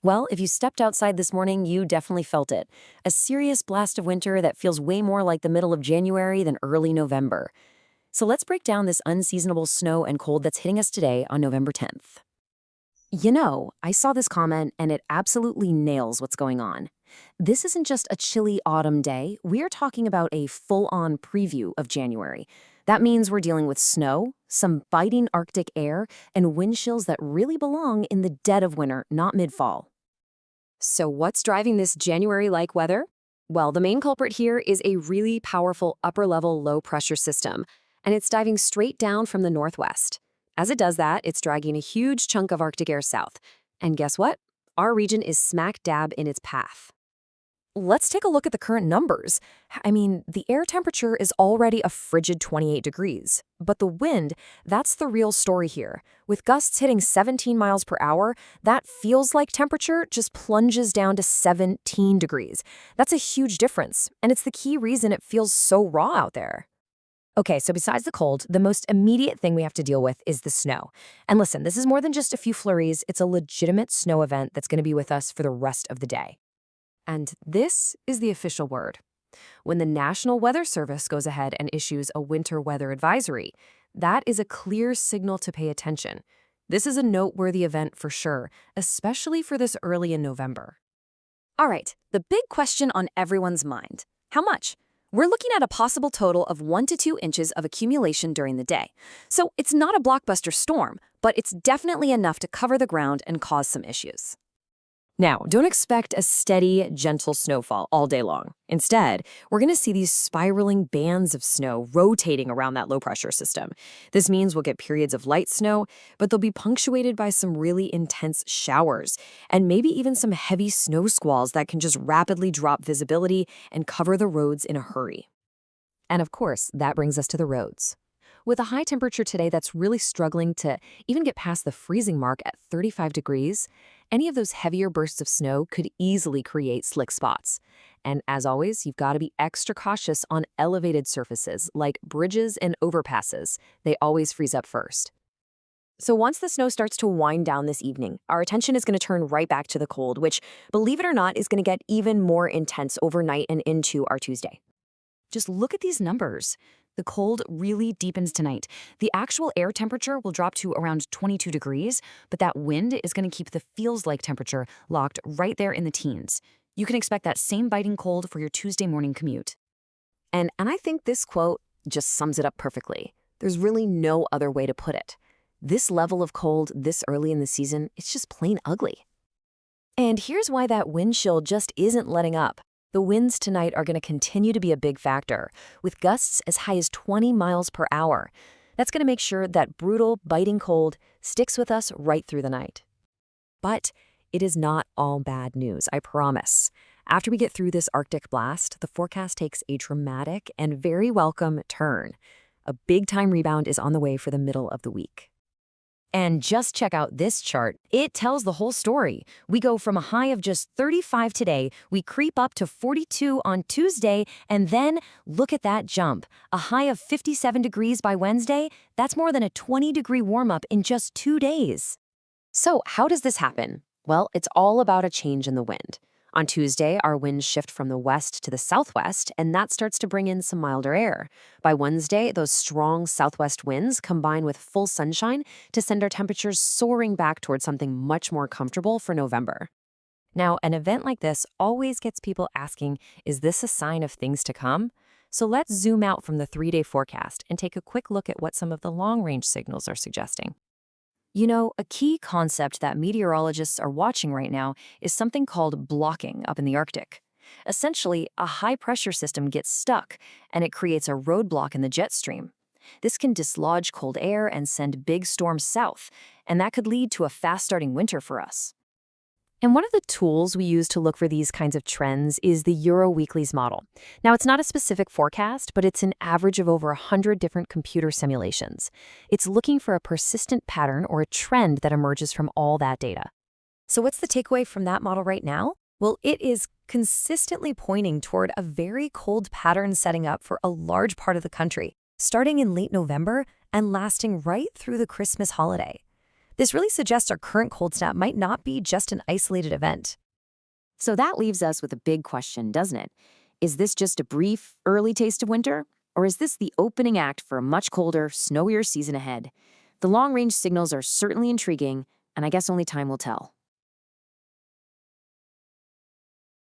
Well, if you stepped outside this morning, you definitely felt it. A serious blast of winter that feels way more like the middle of January than early November. So let's break down this unseasonable snow and cold that's hitting us today on November 10th. I saw this comment and it absolutely nails what's going on. This isn't just a chilly autumn day, we're talking about a full-on preview of January. That means we're dealing with snow, some biting Arctic air, and wind chills that really belong in the dead of winter, not mid-fall. So what's driving this January-like weather? Well, the main culprit here is a really powerful upper-level low-pressure system, and it's diving straight down from the northwest. As it does that, it's dragging a huge chunk of Arctic air south. And guess what? Our region is smack dab in its path. Let's take a look at the current numbers. The air temperature is already a frigid 28 degrees. But the wind, that's the real story here. With gusts hitting 17 miles per hour, that feels like temperature just plunges down to 17 degrees. That's a huge difference, and it's the key reason it feels so raw out there. Okay, so besides the cold, the most immediate thing we have to deal with is the snow. And listen, this is more than just a few flurries. It's a legitimate snow event that's going to be with us for the rest of the day. And this is the official word. When the National Weather Service goes ahead and issues a winter weather advisory, that is a clear signal to pay attention. This is a noteworthy event for sure, especially for this early in November. All right, the big question on everyone's mind. How much? We're looking at a possible total of 1 to 2 inches of accumulation during the day. So it's not a blockbuster storm, but it's definitely enough to cover the ground and cause some issues. Now, don't expect a steady, gentle snowfall all day long. Instead, we're going to see these spiraling bands of snow rotating around that low-pressure system. This means we'll get periods of light snow, but they'll be punctuated by some really intense showers, and maybe even some heavy snow squalls that can just rapidly drop visibility and cover the roads in a hurry. And of course, that brings us to the roads. With a high temperature today that's really struggling to even get past the freezing mark at 35 degrees, any of those heavier bursts of snow could easily create slick spots. And as always, you've got to be extra cautious on elevated surfaces like bridges and overpasses. They always freeze up first. So once the snow starts to wind down this evening, our attention is going to turn right back to the cold, which, believe it or not, is going to get even more intense overnight and into our Tuesday. Just look at these numbers. The cold really deepens tonight. The actual air temperature will drop to around 22 degrees, but that wind is going to keep the feels-like temperature locked right there in the teens. You can expect that same biting cold for your Tuesday morning commute. And I think this quote just sums it up perfectly. There's really no other way to put it. This level of cold this early in the season, it's just plain ugly. And here's why that wind chill just isn't letting up. The winds tonight are going to continue to be a big factor, with gusts as high as 20 miles per hour. That's going to make sure that brutal, biting cold sticks with us right through the night. But it is not all bad news, I promise. After we get through this Arctic blast, the forecast takes a dramatic and very welcome turn. A big-time rebound is on the way for the middle of the week. And just check out this chart. It tells the whole story. We go from a high of just 35 today, we creep up to 42 on Tuesday, and then look at that jump. A high of 57 degrees by Wednesday, that's more than a 20-degree warm-up in just 2 days. So how does this happen? Well, it's all about a change in the wind. On Tuesday, our winds shift from the west to the southwest, and that starts to bring in some milder air. By Wednesday, those strong southwest winds combine with full sunshine to send our temperatures soaring back towards something much more comfortable for November. Now, an event like this always gets people asking, is this a sign of things to come? So let's zoom out from the 3-day forecast and take a quick look at what some of the long-range signals are suggesting. A key concept that meteorologists are watching right now is something called blocking up in the Arctic. Essentially, a high-pressure system gets stuck, and it creates a roadblock in the jet stream. This can dislodge cold air and send big storms south, and that could lead to a fast-starting winter for us. And one of the tools we use to look for these kinds of trends is the Euroweeklies model. Now, it's not a specific forecast, but it's an average of over 100 different computer simulations. It's looking for a persistent pattern or a trend that emerges from all that data. So what's the takeaway from that model right now? Well, it is consistently pointing toward a very cold pattern setting up for a large part of the country, starting in late November and lasting right through the Christmas holiday. This really suggests our current cold snap might not be just an isolated event. So that leaves us with a big question, doesn't it? Is this just a brief, early taste of winter? Or is this the opening act for a much colder, snowier season ahead? The long-range signals are certainly intriguing, and I guess only time will tell.